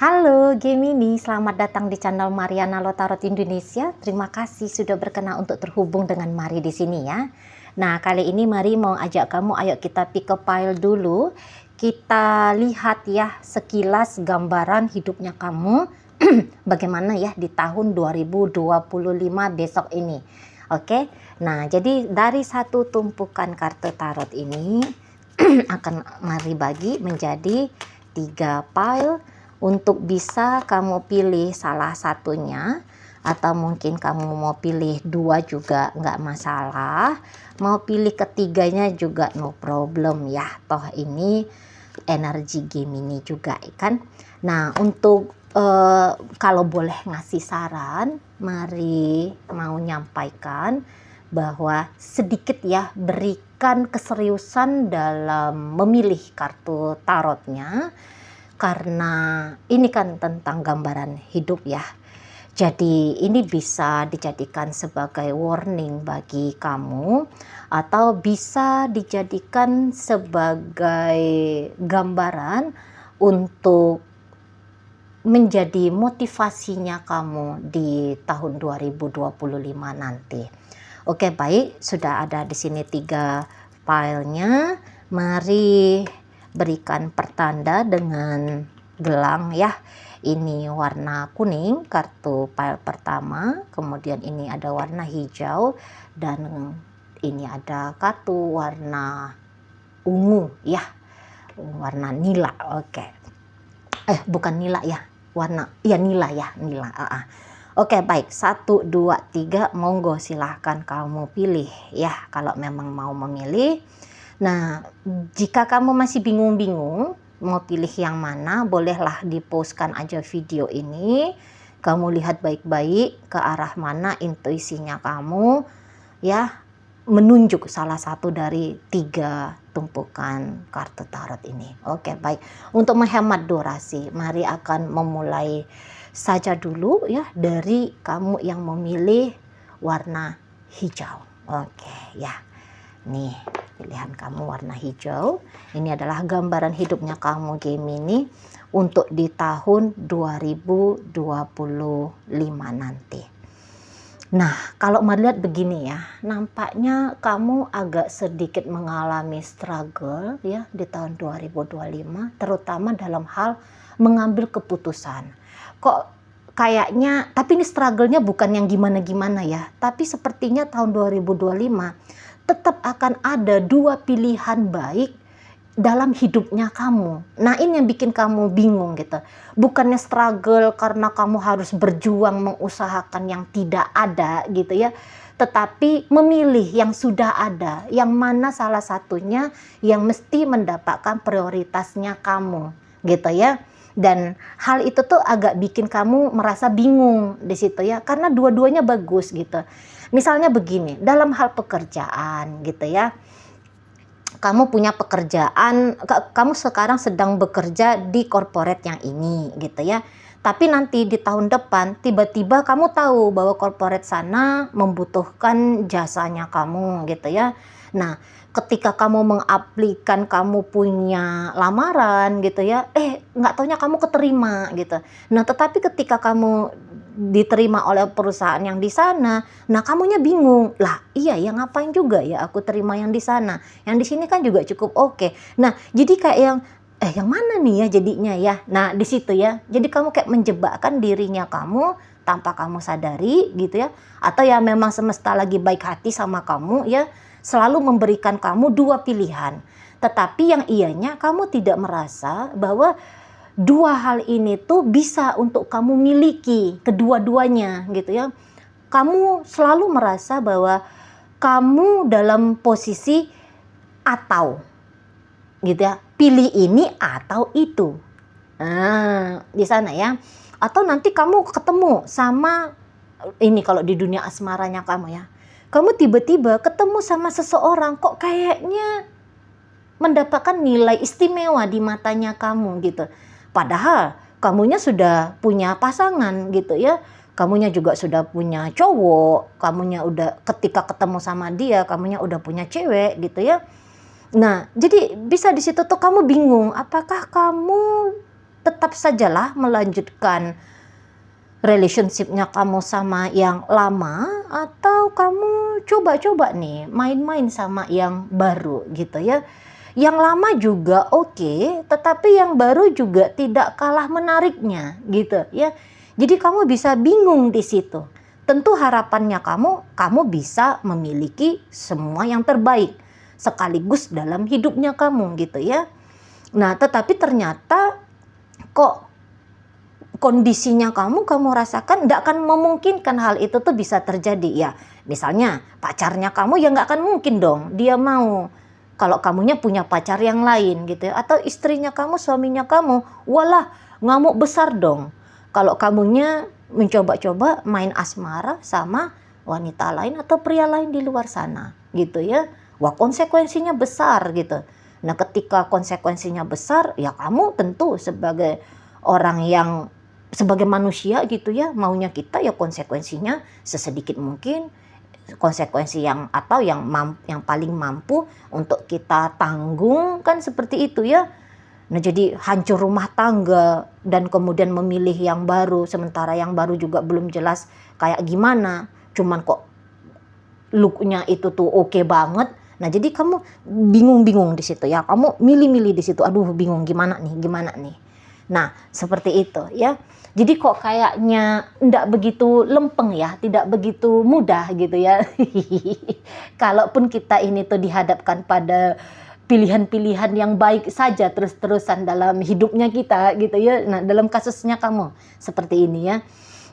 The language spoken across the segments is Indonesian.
Halo Gemini, selamat datang di channel Mariana Lotarot Indonesia. Terima kasih sudah berkenan untuk terhubung dengan Mari di sini ya. Nah, kali ini Mari mau ajak kamu, ayo kita pick a pile dulu. Kita lihat ya sekilas gambaran hidupnya kamu bagaimana ya di tahun 2025 besok ini. Oke. Nah, jadi dari satu tumpukan kartu tarot ini akan Mari bagi menjadi 3 pile. Untuk bisa kamu pilih salah satunya, atau mungkin kamu mau pilih 2 juga nggak masalah, mau pilih ketiganya juga no problem ya, toh ini energi Gemini juga kan. Nah, untuk kalau boleh ngasih saran, Mari mau nyampaikan bahwa sedikit ya berikan keseriusan dalam memilih kartu tarotnya. Karena ini kan tentang gambaran hidup ya. Jadi ini bisa dijadikan sebagai warning bagi kamu atau bisa dijadikan sebagai gambaran untuk menjadi motivasinya kamu di tahun 2025 nanti. Oke, baik, sudah ada di sini 3 filenya. Mari berikan pertanda dengan gelang ya. Ini warna kuning kartu pile pertama, kemudian ini ada warna hijau, dan ini ada kartu warna ungu ya, warna nila. Oke, bukan nila ya, warna ya nila ya, nila. Oke, baik, 1, 2, 3, monggo silahkan kamu pilih ya kalau memang mau memilih. Nah, jika kamu masih bingung-bingung mau pilih yang mana, bolehlah di-postkan aja video ini. Kamu lihat baik-baik ke arah mana intuisinya kamu ya, menunjuk salah satu dari 3 tumpukan kartu tarot ini. Oke, baik. Untuk menghemat durasi, Mari akan memulai saja dulu ya dari kamu yang memilih warna hijau. Oke, ya. Nih, pilihan kamu warna hijau. Ini adalah gambaran hidupnya kamu Gemini untuk di tahun 2025 nanti. Nah, kalau melihat begini ya, nampaknya kamu agak sedikit mengalami struggle ya di tahun 2025, terutama dalam hal mengambil keputusan. Kok kayaknya, tapi ini struggle-nya bukan yang gimana-gimana ya, tapi sepertinya tahun 2025 tetap akan ada 2 pilihan baik dalam hidupnya kamu. Nah, ini yang bikin kamu bingung gitu. Bukannya struggle karena kamu harus berjuang mengusahakan yang tidak ada gitu ya. Tetapi memilih yang sudah ada, yang mana salah satunya yang mesti mendapatkan prioritasnya kamu gitu ya. Dan hal itu tuh agak bikin kamu merasa bingung di situ ya, karena dua-duanya bagus gitu. Misalnya begini, dalam hal pekerjaan gitu ya, kamu punya pekerjaan, kamu sekarang sedang bekerja di corporate yang ini gitu ya. Tapi nanti di tahun depan tiba-tiba kamu tahu bahwa corporate sana membutuhkan jasanya kamu gitu ya. Nah, ketika kamu mengaplikan, kamu punya lamaran gitu ya, nggak taunya kamu keterima gitu. Nah, tetapi ketika kamu diterima oleh perusahaan yang di sana, nah kamunya bingung, lah iya ya ngapain juga ya aku terima yang di sana, yang di sini kan juga cukup oke. Nah, jadi kayak yang mana nih ya jadinya ya. Nah, di situ ya, jadi kamu kayak menjebakkan dirinya kamu tanpa kamu sadari gitu ya, atau ya memang semesta lagi baik hati sama kamu ya, selalu memberikan kamu 2 pilihan, tetapi yang ianya kamu tidak merasa bahwa 2 hal ini tuh bisa untuk kamu miliki kedua-duanya gitu ya. Kamu selalu merasa bahwa kamu dalam posisi atau gitu ya, pilih ini atau itu. Nah, di sana ya. Atau nanti kamu ketemu sama ini, kalau di dunia asmaranya kamu ya, kamu tiba-tiba ketemu sama seseorang kok kayaknya mendapatkan nilai istimewa di matanya kamu gitu. Padahal kamunya sudah punya pasangan gitu ya. Kamunya juga sudah punya cowok, kamunya udah ketika ketemu sama dia, kamunya udah punya cewek gitu ya. Nah, jadi bisa di situ tuh kamu bingung, apakah kamu tetap sajalah melanjutkan relationshipnya kamu sama yang lama, atau kamu coba-coba nih main-main sama yang baru gitu ya. Yang lama juga oke, tetapi yang baru juga tidak kalah menariknya gitu ya. Jadi kamu bisa bingung di situ. Tentu harapannya kamu bisa memiliki semua yang terbaik sekaligus dalam hidupnya kamu gitu ya. Nah, tetapi ternyata kok kondisinya kamu rasakan nggak akan memungkinkan hal itu tuh bisa terjadi ya. Misalnya pacarnya kamu ya nggak akan mungkin dong dia mau kalau kamunya punya pacar yang lain gitu ya. Atau istrinya kamu, suaminya kamu, walah ngamuk besar dong kalau kamunya mencoba-coba main asmara sama wanita lain atau pria lain di luar sana gitu ya. Wah, konsekuensinya besar gitu. Nah, ketika konsekuensinya besar ya kamu tentu sebagai orang yang sebagai manusia gitu ya, maunya kita ya konsekuensinya sesedikit mungkin, konsekuensi yang atau yang paling mampu untuk kita tanggung kan seperti itu ya. Nah, jadi hancur rumah tangga dan kemudian memilih yang baru, sementara yang baru juga belum jelas kayak gimana, cuman kok looknya itu tuh oke banget. Nah, jadi kamu bingung-bingung di situ ya, kamu milih-milih di situ, aduh bingung gimana nih. Nah, seperti itu ya. Jadi kok kayaknya enggak begitu lempeng ya, tidak begitu mudah gitu ya. Kalaupun kita ini tuh dihadapkan pada pilihan-pilihan yang baik saja terus-terusan dalam hidupnya kita gitu ya. Nah, dalam kasusnya kamu seperti ini ya.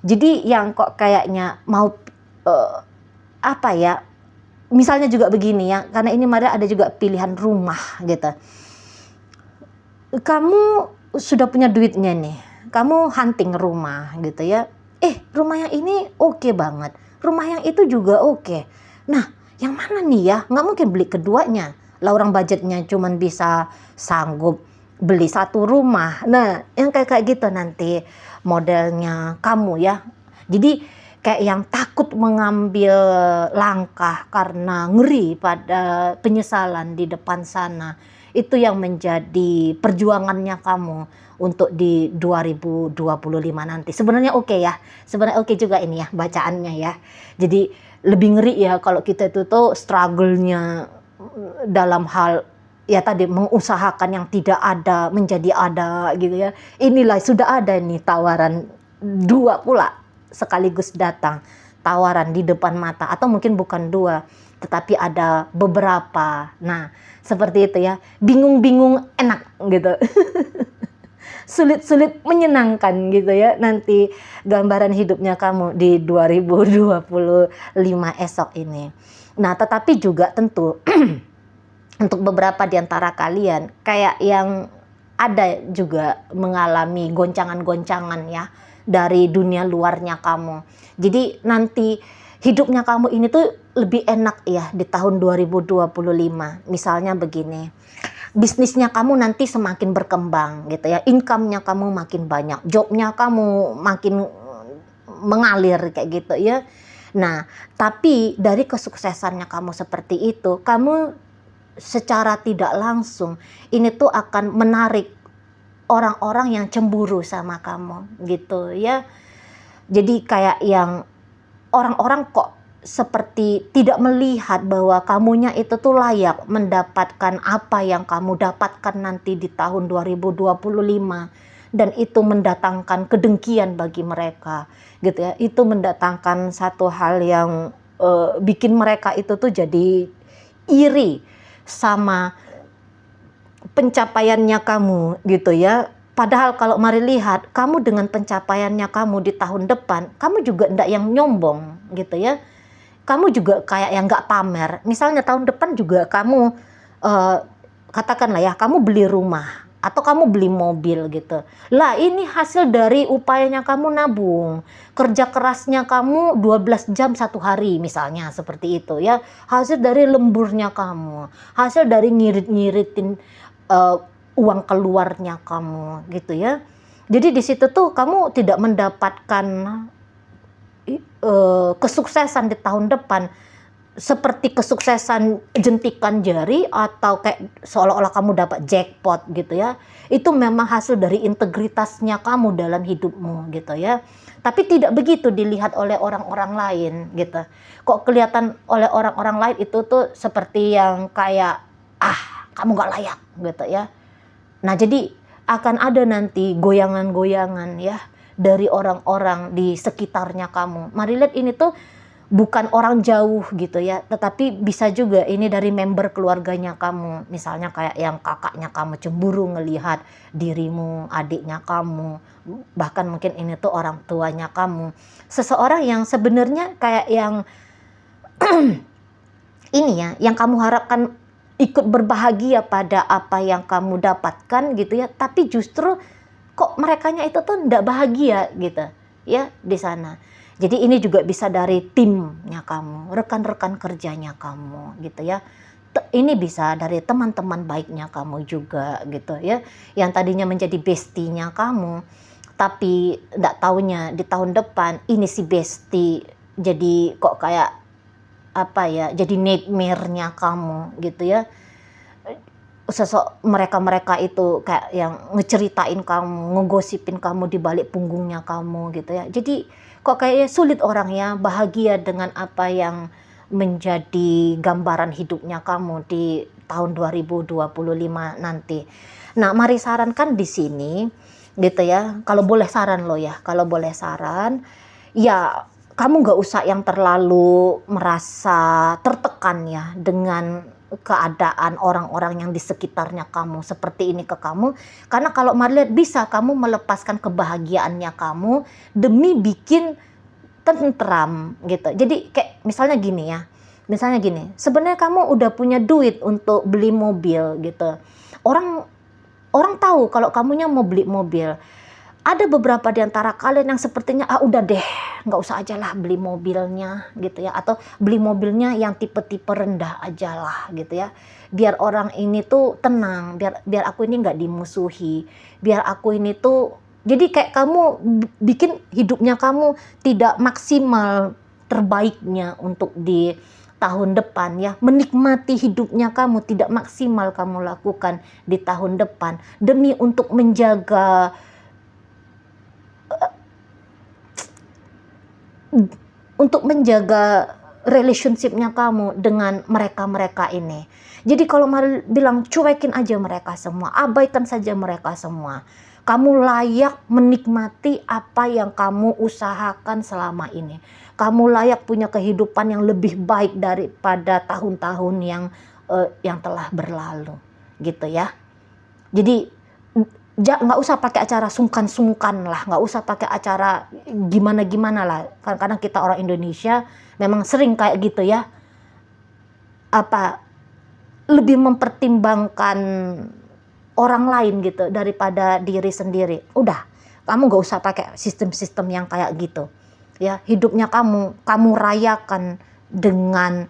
Jadi yang kok kayaknya mau apa ya? Misalnya juga begini ya, karena ini Maria ada juga pilihan rumah gitu. Kamu sudah punya duitnya nih, kamu hunting rumah gitu ya. Rumah yang ini oke banget, rumah yang itu juga oke. Nah, yang mana nih ya? Nggak mungkin beli keduanya lah, orang budgetnya cuman bisa sanggup beli satu rumah. Nah, yang kayak gitu nanti modelnya kamu ya. Jadi kayak yang takut mengambil langkah karena ngeri pada penyesalan di depan sana. Itu yang menjadi perjuangannya kamu untuk di 2025 nanti. Sebenarnya oke ya. Sebenarnya oke juga ini ya bacaannya ya. Jadi lebih ngeri ya kalau kita itu tuh struggle-nya dalam hal ya tadi mengusahakan yang tidak ada menjadi ada gitu ya. Inilah sudah ada nih tawaran dua pula sekaligus datang, tawaran di depan mata, atau mungkin bukan dua tetapi ada beberapa. Nah, seperti itu ya, bingung-bingung enak gitu. Sulit-sulit menyenangkan gitu ya nanti gambaran hidupnya kamu di 2025 esok ini. Nah, tetapi juga tentu untuk beberapa di antara kalian kayak yang ada juga mengalami goncangan-goncangan ya dari dunia luarnya kamu. Jadi nanti hidupnya kamu ini tuh lebih enak ya di tahun 2025. Misalnya begini, bisnisnya kamu nanti semakin berkembang gitu ya, income-nya kamu makin banyak, job-nya kamu makin mengalir kayak gitu ya. Nah, tapi dari kesuksesannya kamu seperti itu, kamu secara tidak langsung ini tuh akan menarik orang-orang yang cemburu sama kamu gitu ya. Jadi kayak yang orang-orang kok seperti tidak melihat bahwa kamunya itu tuh layak mendapatkan apa yang kamu dapatkan nanti di tahun 2025, dan itu mendatangkan kedengkian bagi mereka gitu ya. Itu mendatangkan satu hal yang bikin mereka itu tuh jadi iri sama pencapaiannya kamu gitu ya. Padahal kalau mari lihat kamu dengan pencapaiannya kamu di tahun depan, kamu juga enggak yang nyombong gitu ya. Kamu juga kayak yang enggak pamer. Misalnya tahun depan juga kamu katakanlah ya, kamu beli rumah atau kamu beli mobil gitu. Lah, ini hasil dari upayanya kamu nabung, kerja kerasnya kamu 12 jam satu hari misalnya seperti itu ya. Hasil dari lemburnya kamu, hasil dari ngirit-ngiritin uang keluarnya kamu gitu ya. Jadi di situ tuh kamu tidak mendapatkan kesuksesan di tahun depan seperti kesuksesan jentikan jari atau kayak seolah-olah kamu dapat jackpot gitu ya. Itu memang hasil dari integritasnya kamu dalam hidupmu gitu ya. Tapi tidak begitu dilihat oleh orang-orang lain gitu. Kok kelihatan oleh orang-orang lain itu tuh seperti yang kayak kamu gak layak gitu ya. Nah jadi akan ada nanti goyangan-goyangan ya dari orang-orang di sekitarnya kamu. Mari lihat ini tuh bukan orang jauh gitu ya, tetapi bisa juga ini dari member keluarganya kamu. Misalnya kayak yang kakaknya kamu cemburu ngelihat dirimu, adiknya kamu, bahkan mungkin ini tuh orang tuanya kamu. Seseorang yang sebenarnya kayak yang ini ya, yang kamu harapkan ikut berbahagia pada apa yang kamu dapatkan gitu ya, tapi justru kok merekanya itu tuh nggak bahagia gitu ya di sana. Jadi ini juga bisa dari timnya kamu, rekan-rekan kerjanya kamu gitu ya. Ini bisa dari teman-teman baiknya kamu juga gitu ya. Yang tadinya menjadi bestinya kamu, tapi nggak taunya di tahun depan ini si bestie jadi kok kayak apa ya, jadi nightmare-nya kamu gitu ya. Mereka itu kayak yang ngeceritain kamu, ngegosipin kamu di balik punggungnya kamu gitu ya. Jadi kok kayaknya sulit orangnya bahagia dengan apa yang menjadi gambaran hidupnya kamu di tahun 2025 nanti. Nah, mari sarankan di sini gitu ya. Kalau boleh saran lo ya, kalau boleh saran ya kamu nggak usah yang terlalu merasa tertekan ya dengan keadaan orang-orang yang di sekitarnya kamu seperti ini ke kamu, karena kalau melihat bisa kamu melepaskan kebahagiaannya kamu demi bikin tentram gitu. Jadi kayak misalnya gini, sebenarnya kamu udah punya duit untuk beli mobil gitu, orang tahu kalau kamunya mau beli mobil. Ada beberapa di antara kalian yang sepertinya udah deh nggak usah aja lah beli mobilnya gitu ya, atau beli mobilnya yang tipe-tipe rendah aja lah gitu ya, biar orang ini tuh tenang, biar aku ini nggak dimusuhi, biar aku ini tuh jadi kayak kamu bikin hidupnya kamu tidak maksimal terbaiknya untuk di tahun depan ya, menikmati hidupnya kamu tidak maksimal kamu lakukan di tahun depan demi untuk menjaga relationship-nya kamu dengan mereka-mereka ini. Jadi kalau Mari bilang cuekin aja mereka semua, abaikan saja mereka semua. Kamu layak menikmati apa yang kamu usahakan selama ini. Kamu layak punya kehidupan yang lebih baik daripada tahun-tahun yang telah berlalu, gitu ya. Jadi nggak usah pakai acara sungkan-sungkan lah, nggak usah pakai acara gimana-gimana lah. Kadang-kadang kita orang Indonesia memang sering kayak gitu ya, lebih mempertimbangkan orang lain gitu daripada diri sendiri. Udah, kamu nggak usah pakai sistem-sistem yang kayak gitu ya. Hidupnya kamu rayakan dengan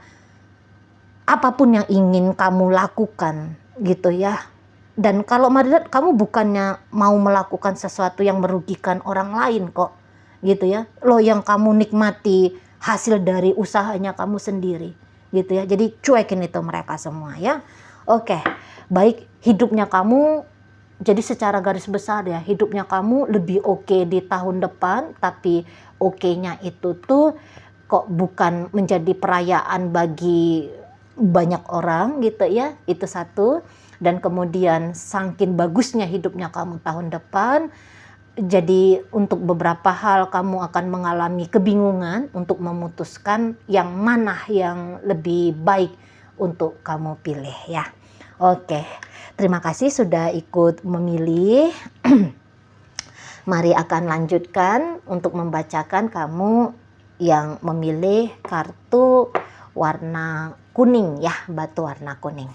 apapun yang ingin kamu lakukan gitu ya. Dan kalau Marilet, kamu bukannya mau melakukan sesuatu yang merugikan orang lain kok, gitu ya. Lo yang kamu nikmati hasil dari usahanya kamu sendiri, gitu ya. Jadi cuekin itu mereka semua ya. Oke, baik, hidupnya kamu, jadi secara garis besar ya, hidupnya kamu lebih oke di tahun depan, tapi oke-nya itu tuh kok bukan menjadi perayaan bagi banyak orang gitu ya, itu satu. Dan kemudian saking bagusnya hidupnya kamu tahun depan, jadi untuk beberapa hal kamu akan mengalami kebingungan untuk memutuskan yang mana yang lebih baik untuk kamu pilih ya. Oke, terima kasih sudah ikut memilih. Mari akan lanjutkan untuk membacakan kamu yang memilih kartu warna kuning ya, batu warna kuning.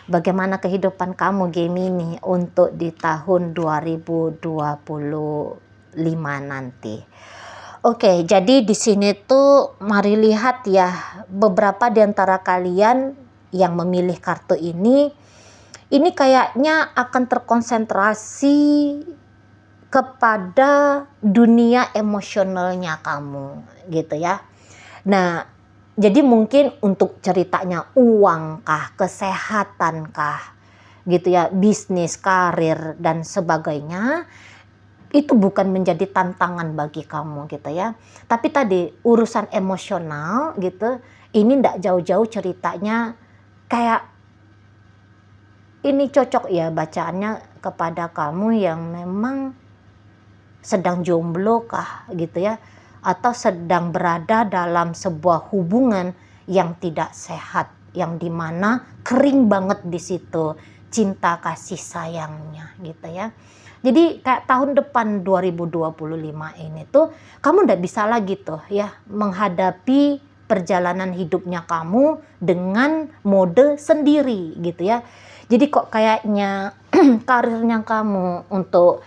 Bagaimana kehidupan kamu Gemini untuk di tahun 2025 nanti. Oke, jadi di sini tuh mari lihat ya, beberapa di antara kalian yang memilih kartu ini kayaknya akan terkonsentrasi kepada dunia emosionalnya kamu gitu ya. Nah, Jadi mungkin untuk ceritanya uang kah, kesehatan kah, gitu ya, bisnis, karir dan sebagainya, itu bukan menjadi tantangan bagi kamu gitu ya. Tapi tadi urusan emosional gitu, ini ndak jauh-jauh ceritanya kayak ini cocok ya bacaannya kepada kamu yang memang sedang jomblo kah gitu ya, atau sedang berada dalam sebuah hubungan yang tidak sehat, yang dimana kering banget di situ cinta kasih sayangnya gitu ya. Jadi kayak tahun depan 2025 ini tuh kamu ndak bisa lagi tuh ya menghadapi perjalanan hidupnya kamu dengan mode sendiri gitu ya. Jadi kok kayaknya karirnya kamu untuk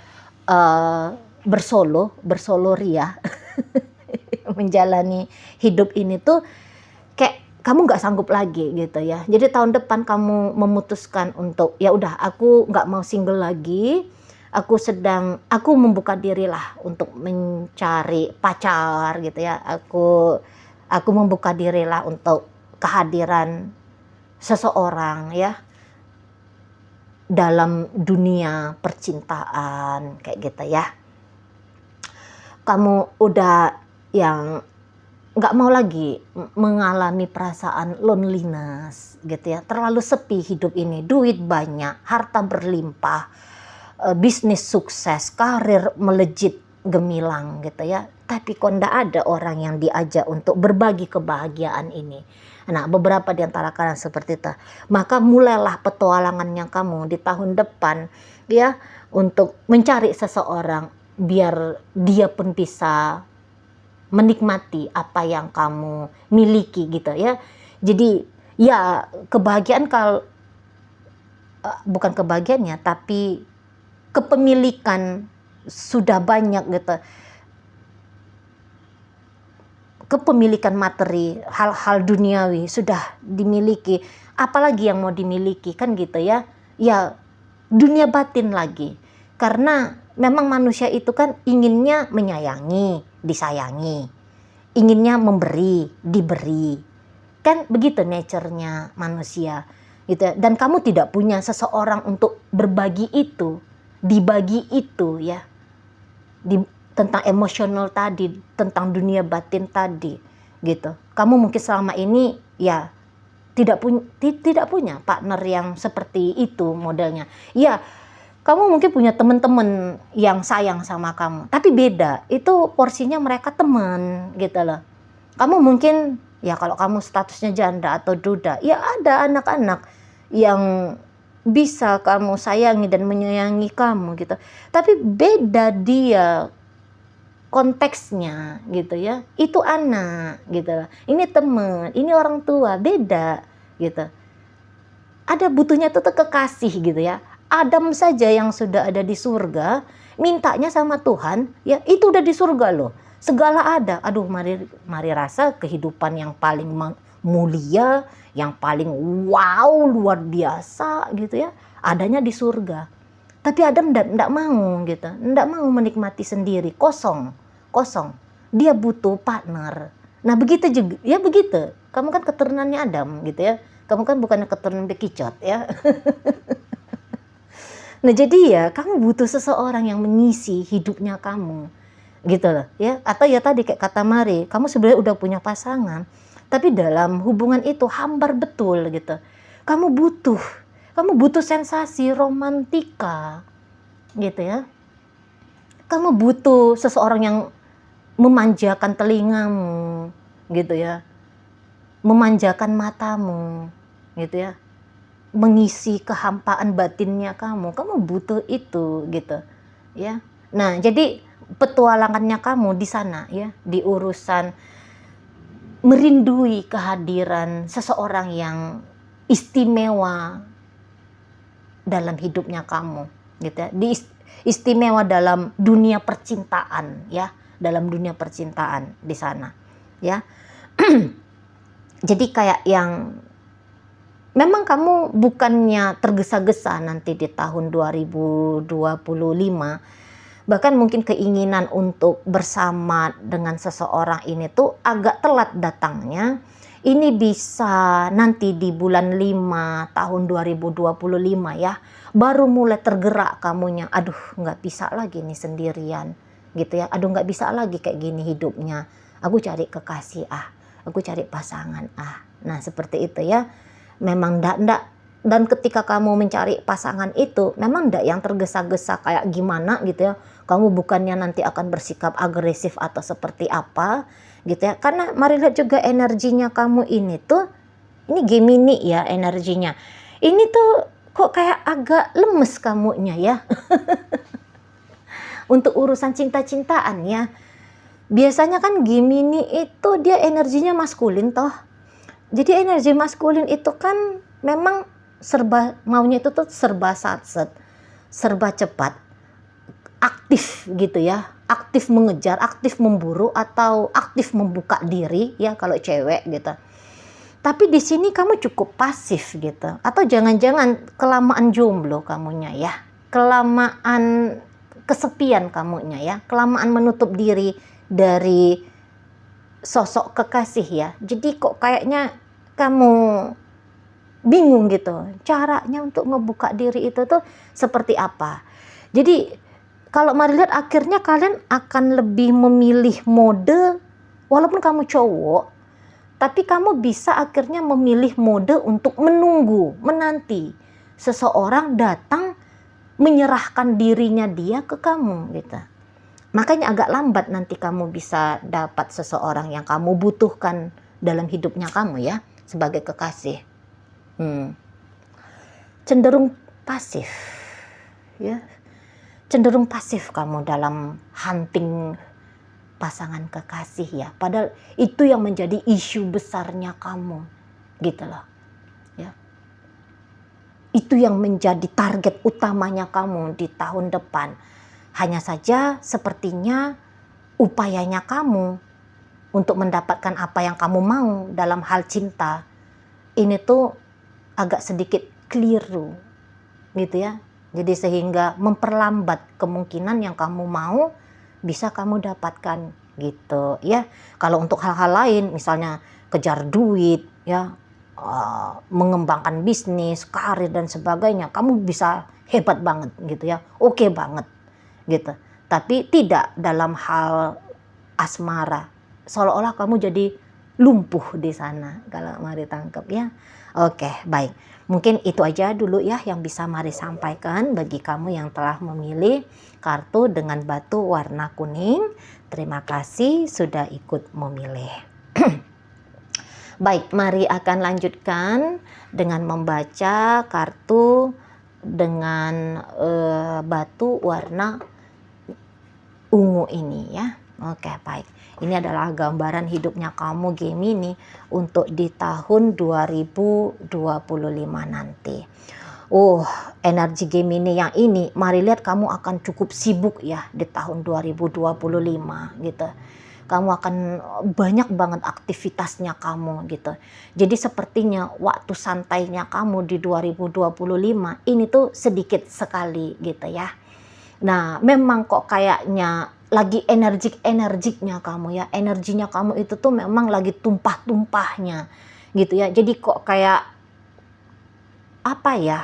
bersolo ria menjalani hidup ini tuh kayak kamu nggak sanggup lagi gitu ya. Jadi tahun depan kamu memutuskan untuk ya udah aku nggak mau single lagi. Aku membuka diri lah untuk mencari pacar gitu ya. Aku membuka diri lah untuk kehadiran seseorang ya dalam dunia percintaan kayak gitu ya. Kamu udah yang nggak mau lagi mengalami perasaan loneliness gitu ya, terlalu sepi hidup ini, duit banyak, harta berlimpah, bisnis sukses, karir melejit gemilang gitu ya, tapi kok ndak ada orang yang diajak untuk berbagi kebahagiaan ini. Nah, beberapa di antara kalian seperti itu. Maka mulailah petualangannya kamu di tahun depan ya untuk mencari seseorang biar dia pun bisa menikmati apa yang kamu miliki gitu ya. Jadi ya kebahagiaan kalau bukan kebahagiaannya tapi kepemilikan sudah banyak gitu. Kepemilikan materi, hal-hal duniawi sudah dimiliki, apalagi yang mau dimiliki kan gitu ya. Ya dunia batin lagi. Karena memang manusia itu kan inginnya menyayangi, disayangi. Inginnya memberi, diberi. Kan begitu nature-nya manusia. Gitu. Dan kamu tidak punya seseorang untuk berbagi itu, dibagi itu ya. Tentang emosional tadi, tentang dunia batin tadi gitu. Kamu mungkin selama ini ya tidak punya partner yang seperti itu modelnya. Ya, kamu mungkin punya teman-teman yang sayang sama kamu, tapi beda. Itu porsinya mereka teman gitu loh. Kamu mungkin ya kalau kamu statusnya janda atau duda, ya ada anak-anak yang bisa kamu sayangi dan menyayangi kamu gitu. Tapi beda dia konteksnya gitu ya. Itu anak gitu loh. Ini teman, ini orang tua, beda gitu. Ada butuhnya tuh kekasih gitu ya. Adam saja yang sudah ada di surga, mintanya sama Tuhan, ya itu udah di surga loh. Segala ada. Aduh, mari rasa kehidupan yang paling mulia, yang paling wow, luar biasa gitu ya. Adanya di surga. Tapi Adam enggak mau gitu. Enggak mau menikmati sendiri, kosong. Dia butuh partner. Nah, begitu juga. Ya begitu. Kamu kan keturunannya Adam gitu ya. Kamu kan bukannya keturunan bekicot ya. Nah, jadi ya kamu butuh seseorang yang mengisi hidupnya kamu. Gitu loh, ya. Atau ya tadi kayak kata Mari, kamu sebenarnya udah punya pasangan, tapi dalam hubungan itu hambar betul gitu. Kamu butuh sensasi romantika. Gitu ya. Kamu butuh seseorang yang memanjakan telingamu, gitu ya. Memanjakan matamu, gitu ya. Mengisi kehampaan batinnya kamu butuh itu gitu ya. Nah, jadi petualangannya kamu di sana ya, di urusan merindui kehadiran seseorang yang istimewa dalam hidupnya kamu gitu ya. Istimewa dalam dunia percintaan ya, dalam dunia percintaan di sana ya. Jadi kayak yang memang kamu bukannya tergesa-gesa nanti di tahun 2025, bahkan mungkin keinginan untuk bersama dengan seseorang ini tuh agak telat datangnya. ini bisa nanti di bulan 5 tahun 2025 ya, baru mulai tergerak kamunya. Aduh, nggak bisa lagi nih sendirian gitu ya. Aduh, nggak bisa lagi kayak gini hidupnya. Aku cari kekasih aku cari pasangan Nah, seperti itu ya. Memang ndak dan ketika kamu mencari pasangan itu memang ndak yang tergesa-gesa kayak gimana gitu ya. Kamu bukannya nanti akan bersikap agresif atau seperti apa gitu ya. Karena mari lihat juga energinya kamu ini Gemini ya energinya. Ini tuh kok kayak agak lemes kamunya ya. Untuk urusan cinta-cintaan ya. Biasanya kan Gemini itu dia energinya maskulin toh. Jadi energi maskulin itu kan memang maunya itu tuh serba satset, serba cepat, aktif gitu ya, aktif mengejar, aktif memburu atau aktif membuka diri ya kalau cewek gitu. Tapi di sini kamu cukup pasif gitu, atau jangan-jangan kelamaan jomblo kamunya ya, kelamaan kesepian kamunya ya, kelamaan menutup diri dari sosok kekasih ya. Jadi kok kayaknya kamu bingung gitu caranya untuk ngebuka diri itu tuh seperti apa. Jadi kalau mari lihat akhirnya kalian akan lebih memilih mode, walaupun kamu cowok, tapi kamu bisa akhirnya memilih mode untuk menunggu, menanti seseorang datang menyerahkan dirinya dia ke kamu gitu. Makanya agak lambat nanti kamu bisa dapat seseorang yang kamu butuhkan dalam hidupnya kamu ya, sebagai kekasih. Cenderung pasif ya, cenderung pasif kamu dalam hunting pasangan kekasih ya, padahal itu yang menjadi isu besarnya kamu gitu loh ya. Itu yang menjadi target utamanya kamu di tahun depan. Hanya saja sepertinya upayanya kamu untuk mendapatkan apa yang kamu mau dalam hal cinta ini tuh agak sedikit keliru gitu ya. Jadi sehingga memperlambat kemungkinan yang kamu mau bisa kamu dapatkan gitu ya. Kalau untuk hal-hal lain misalnya kejar duit ya, mengembangkan bisnis, karir dan sebagainya, kamu bisa hebat banget gitu ya, oke banget gitu. Tapi tidak dalam hal asmara, seolah-olah kamu jadi lumpuh di sana kalau mari tangkap ya. Oke, baik. Mungkin itu aja dulu ya yang bisa mari sampaikan bagi kamu yang telah memilih kartu dengan batu warna kuning. Terima kasih sudah ikut memilih. Baik, mari akan lanjutkan dengan membaca kartu dengan batu warna ungu ini ya. Oke, baik. Ini adalah gambaran hidupnya kamu Gemini untuk di tahun 2025 nanti. Energi Gemini yang ini, mari lihat kamu akan cukup sibuk ya di tahun 2025 gitu. Kamu akan banyak banget aktivitasnya kamu gitu. Jadi sepertinya waktu santainya kamu di 2025 ini tuh sedikit sekali gitu ya. Nah, memang kok kayaknya lagi energiknya kamu ya. Energinya kamu itu tuh memang lagi tumpah-tumpahnya gitu ya. Jadi kok kayak apa ya?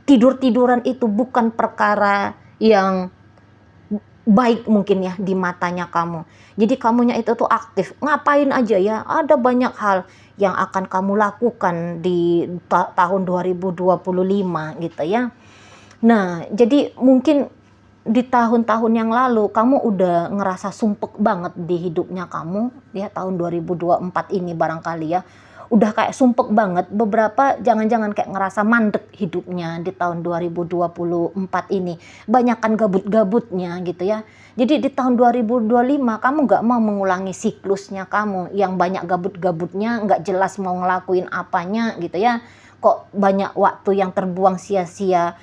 Tidur-tiduran itu bukan perkara yang baik mungkin ya di matanya kamu. Jadi kamunya itu tuh aktif. Ngapain aja ya? Ada banyak hal yang akan kamu lakukan di tahun 2025 gitu ya. Nah, jadi mungkin di tahun-tahun yang lalu kamu udah ngerasa sumpek banget di hidupnya kamu ya, tahun 2024 ini barangkali ya udah kayak sumpek banget, beberapa jangan-jangan kayak ngerasa mandek hidupnya di tahun 2024 ini, banyakan gabut-gabutnya gitu ya. Jadi di tahun 2025 kamu gak mau mengulangi siklusnya kamu yang banyak gabut-gabutnya, gak jelas mau ngelakuin apanya gitu ya, kok banyak waktu yang terbuang sia-sia,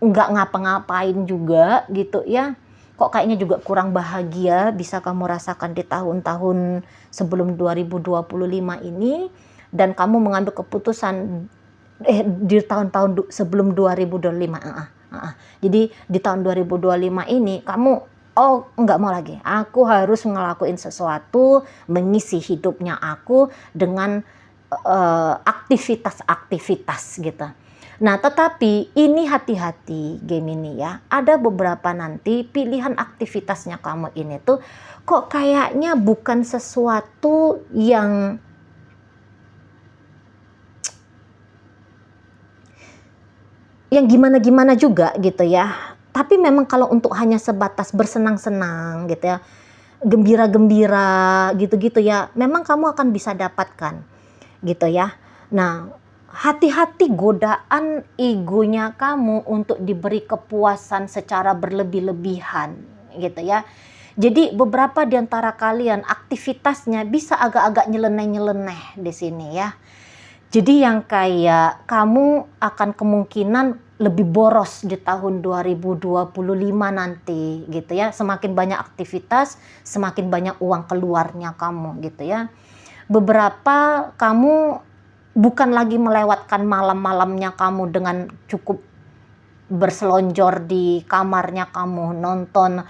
nggak ngapa-ngapain juga gitu ya. Kok kayaknya juga kurang bahagia bisa kamu rasakan di tahun-tahun sebelum 2025 ini. Dan kamu mengambil keputusan di tahun-tahun sebelum 2025. Jadi di tahun 2025 ini kamu oh nggak mau lagi, aku harus ngelakuin sesuatu, mengisi hidupnya aku dengan aktivitas-aktivitas gitu. Nah, tetapi ini hati-hati Gemini ya. Ada beberapa nanti pilihan aktivitasnya kamu ini tuh kok kayaknya bukan sesuatu yang gimana-gimana juga gitu ya. Tapi memang kalau untuk hanya sebatas bersenang-senang gitu ya, gembira-gembira gitu-gitu ya, memang kamu akan bisa dapatkan gitu ya. Nah, hati-hati godaan egonya kamu untuk diberi kepuasan secara berlebih-lebihan gitu ya. Jadi beberapa di antara kalian aktivitasnya bisa agak-agak nyeleneh-nyeleneh di sini ya. Jadi yang kayak kamu akan kemungkinan lebih boros di tahun 2025 nanti gitu ya. Semakin banyak aktivitas, semakin banyak uang keluarnya kamu gitu ya. Beberapa kamu bukan lagi melewatkan malam-malamnya kamu dengan cukup berselonjor di kamarnya kamu, nonton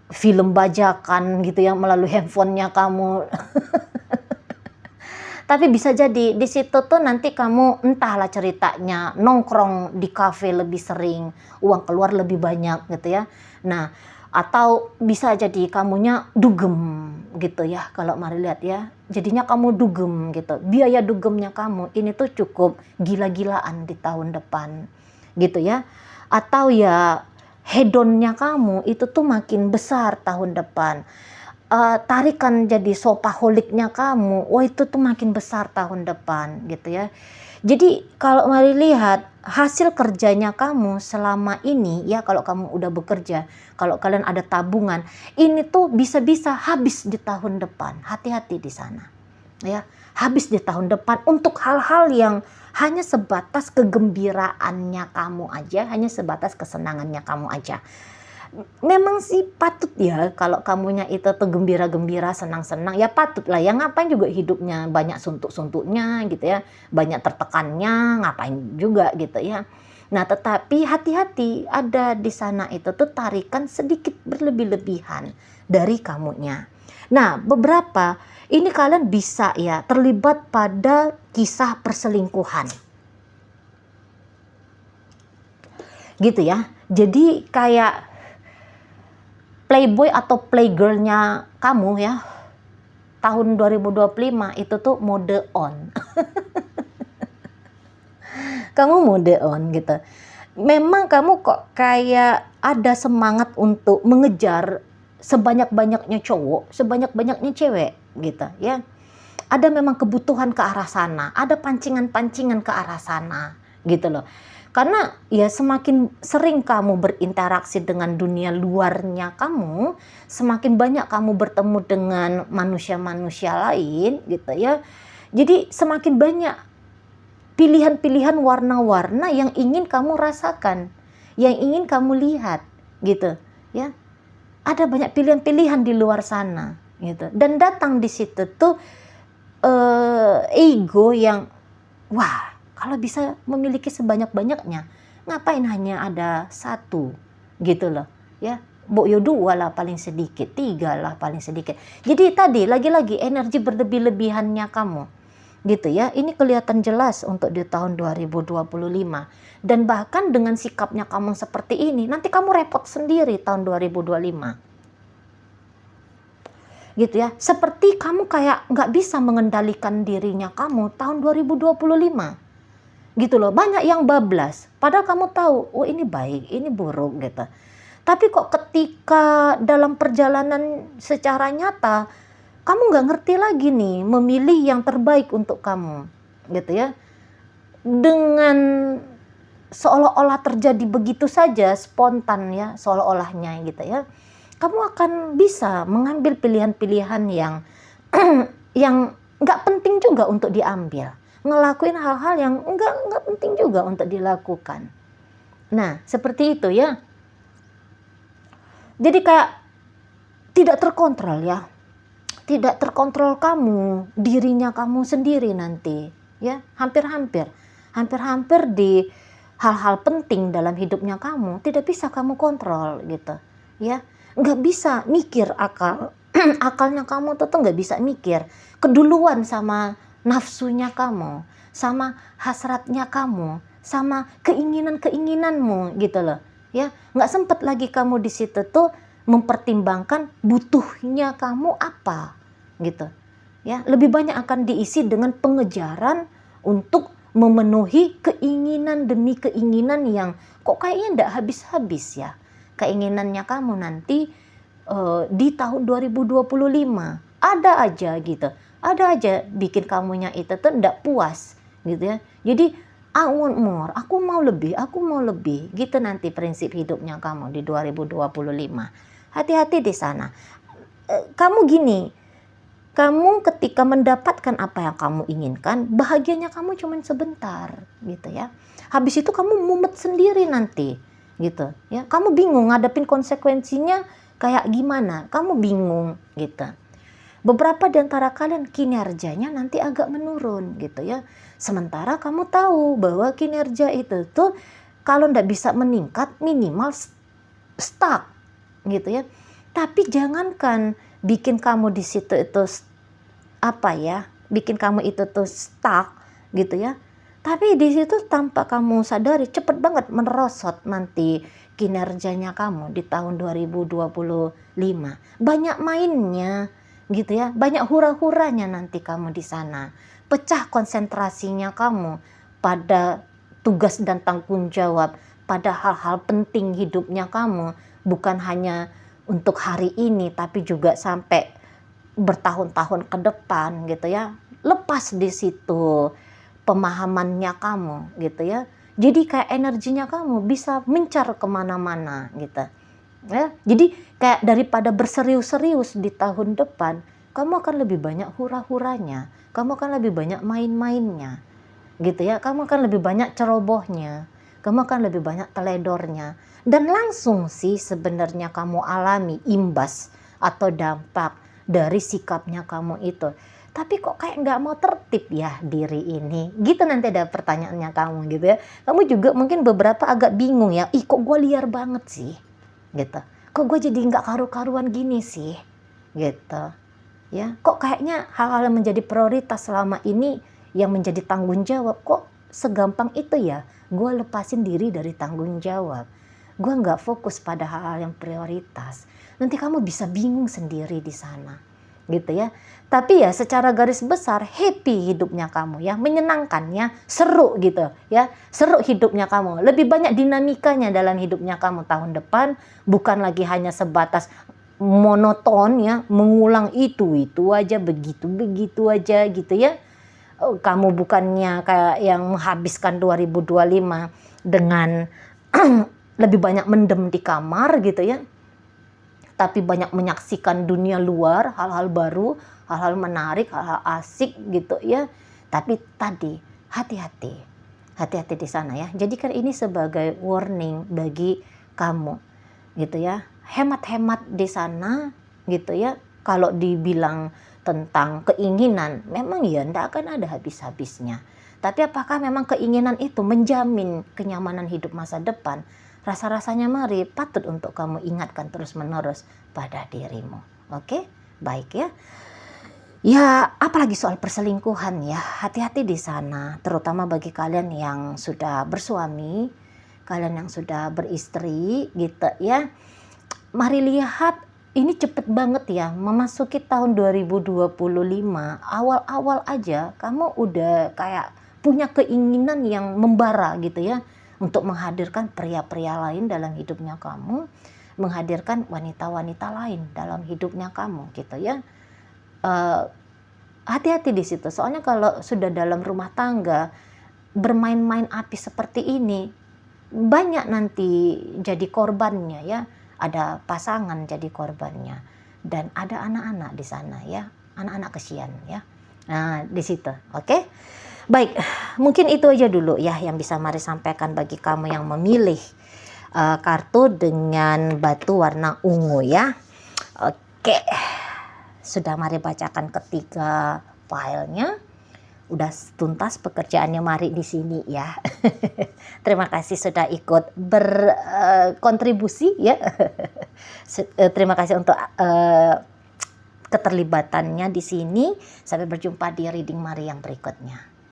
film bajakan gitu ya melalui handphonenya kamu. Tapi bisa jadi di situ tuh nanti kamu entahlah ceritanya nongkrong di kafe lebih sering, uang keluar lebih banyak gitu ya. Nah, atau bisa jadi kamunya dugem gitu ya. Kalau mari lihat ya, jadinya kamu dugem gitu. Biaya dugemnya kamu ini tuh cukup gila-gilaan di tahun depan gitu ya. Atau ya hedonnya kamu itu tuh makin besar tahun depan. Tarikan jadi sopaholiknya kamu, wah itu tuh makin besar tahun depan gitu ya. Jadi kalau mari lihat hasil kerjanya kamu selama ini ya, kalau kamu udah bekerja, kalau kalian ada tabungan, ini tuh bisa-bisa habis di tahun depan. Hati-hati di sana ya, habis di tahun depan untuk hal-hal yang hanya sebatas kegembiraannya kamu aja, hanya sebatas kesenangannya kamu aja. Memang sih patut ya kalau kamunya itu tuh gembira-gembira, senang-senang, ya patut lah ya, ngapain juga hidupnya banyak suntuk-suntuknya gitu ya, banyak tertekannya, ngapain juga gitu ya. Nah, tetapi hati-hati, ada di sana itu tuh tarikan sedikit berlebih-lebihan dari kamunya. Nah, beberapa ini kalian bisa ya terlibat pada kisah perselingkuhan. Gitu ya. Jadi kayak playboy atau playgirlnya kamu ya, tahun 2025 itu tuh mode on. Kamu mode on gitu. Memang kamu kok kayak ada semangat untuk mengejar sebanyak-banyaknya cowok, sebanyak-banyaknya cewek gitu ya. Ada memang kebutuhan ke arah sana, ada pancingan-pancingan ke arah sana gitu loh. Karena ya semakin sering kamu berinteraksi dengan dunia luarnya kamu, semakin banyak kamu bertemu dengan manusia-manusia lain gitu ya. Jadi semakin banyak pilihan-pilihan warna-warna yang ingin kamu rasakan, yang ingin kamu lihat gitu ya. Ada banyak pilihan-pilihan di luar sana gitu. Dan datang di situ tuh ego yang wah, kalau bisa memiliki sebanyak-banyaknya, ngapain hanya ada satu gitu loh ya. Boyo dua lah paling sedikit, tiga lah paling sedikit. Jadi tadi lagi-lagi energi berlebih-lebihannya kamu gitu ya. Ini kelihatan jelas untuk di tahun 2025. Dan bahkan dengan sikapnya kamu seperti ini, nanti kamu repot sendiri tahun 2025. Gitu ya, seperti kamu kayak nggak bisa mengendalikan dirinya kamu tahun 2025 gitu loh. Banyak yang bablas padahal kamu tahu, oh ini baik, ini buruk gitu. Tapi kok ketika dalam perjalanan secara nyata kamu nggak ngerti lagi nih memilih yang terbaik untuk kamu gitu ya, dengan seolah-olah terjadi begitu saja spontan ya, seolah-olahnya gitu ya. Kamu akan bisa mengambil pilihan-pilihan yang yang nggak penting juga untuk diambil, ngelakuin hal-hal yang nggak penting juga untuk dilakukan. Nah, seperti itu ya. Jadi kayak tidak terkontrol ya, tidak terkontrol kamu, dirinya kamu sendiri nanti ya, hampir-hampir di hal-hal penting dalam hidupnya kamu tidak bisa kamu kontrol gitu ya. nggak bisa mikir akal. Akalnya kamu tuh nggak bisa mikir. Keduluan sama nafsunya kamu, sama hasratnya kamu, sama keinginan-keinginanmu gitu loh. Ya, nggak sempet lagi kamu di situ tuh mempertimbangkan butuhnya kamu apa gitu. Ya, lebih banyak akan diisi dengan pengejaran untuk memenuhi keinginan demi keinginan yang kok kayaknya ndak habis-habis ya. Keinginannya kamu nanti di tahun 2025 ada aja gitu. Ada aja bikin kamunya itu tuh ndak puas gitu ya. Jadi I want more, aku mau lebih gitu nanti prinsip hidupnya kamu di 2025. Hati-hati di sana. Kamu gini, kamu ketika mendapatkan apa yang kamu inginkan, bahagianya kamu cuma sebentar gitu ya. Habis itu kamu mumet sendiri nanti gitu ya. Kamu bingung ngadepin konsekuensinya kayak gimana, kamu bingung gitu. Beberapa di antara kalian kinerjanya nanti agak menurun gitu ya. Sementara kamu tahu bahwa kinerja itu tuh kalau ndak bisa meningkat minimal stuck gitu ya. Tapi jangankan bikin kamu di situ itu bikin kamu itu tuh stuck gitu ya. Tapi di situ tanpa kamu sadari cepet banget merosot nanti kinerjanya kamu di tahun 2025. Banyak mainnya gitu ya, banyak hura-huranya nanti kamu di sana. Pecah konsentrasinya kamu pada tugas dan tanggung jawab, pada hal-hal penting hidupnya kamu, bukan hanya untuk hari ini tapi juga sampai bertahun-tahun ke depan gitu ya. Lepas di situ pemahamannya kamu gitu ya. Jadi kayak energinya kamu bisa mencar kemana-mana gitu ya. Jadi kayak daripada berserius-serius di tahun depan, kamu akan lebih banyak hura-huranya, kamu akan lebih banyak main-mainnya gitu ya. Kamu akan lebih banyak cerobohnya, kamu akan lebih banyak teledornya. Dan langsung sih sebenarnya kamu alami imbas atau dampak dari sikapnya kamu itu. Tapi kok kayak nggak mau tertib ya diri ini gitu, nanti ada pertanyaannya kamu gitu ya. Kamu juga mungkin beberapa agak bingung ya, ih kok gue liar banget sih gitu, kok gue jadi nggak karu-karuan gini sih gitu ya. Kok kayaknya hal-hal yang menjadi prioritas selama ini yang menjadi tanggung jawab kok segampang itu ya gue lepasin diri dari tanggung jawab, gue nggak fokus pada hal-hal yang prioritas. Nanti kamu bisa bingung sendiri di sana gitu ya. Tapi ya secara garis besar happy hidupnya kamu ya, menyenangkannya, seru gitu ya, seru hidupnya kamu, lebih banyak dinamikanya dalam hidupnya kamu tahun depan, bukan lagi hanya sebatas monoton ya, mengulang itu aja, begitu aja gitu ya. Kamu bukannya kayak yang menghabiskan 2025 dengan lebih banyak mendem di kamar gitu ya, tapi banyak menyaksikan dunia luar, hal-hal baru, hal-hal menarik, hal-hal asik gitu ya. Tapi tadi hati-hati di sana ya. Jadikan ini sebagai warning bagi kamu gitu ya. Hemat-hemat di sana gitu ya. Kalau dibilang tentang keinginan, memang ya ndak akan ada habis-habisnya. Tapi apakah memang keinginan itu menjamin kenyamanan hidup masa depan? Rasa-rasanya mari patut untuk kamu ingatkan terus-menerus pada dirimu. Oke? Baik ya. Ya, apalagi soal perselingkuhan ya. Hati-hati di sana, terutama bagi kalian yang sudah bersuami, kalian yang sudah beristri gitu ya. Mari lihat ini cepet banget ya, memasuki tahun 2025, awal-awal aja kamu udah kayak punya keinginan yang membara gitu ya, untuk menghadirkan pria-pria lain dalam hidupnya kamu, menghadirkan wanita-wanita lain dalam hidupnya kamu gitu ya. Hati-hati di situ, soalnya kalau sudah dalam rumah tangga bermain-main api seperti ini, banyak nanti jadi korbannya ya. Ada pasangan jadi korbannya dan ada anak-anak di sana ya, anak-anak kesian ya. Nah di situ, oke? Baik, mungkin itu aja dulu ya yang bisa Mari sampaikan bagi kamu yang memilih kartu dengan batu warna ungu ya. Oke, sudah Mari bacakan ketiga filenya. udah tuntas pekerjaannya Mari di sini ya. Terima kasih sudah ikut berkontribusi ya. Terima kasih untuk keterlibatannya di sini. Sampai berjumpa di reading Mari yang berikutnya.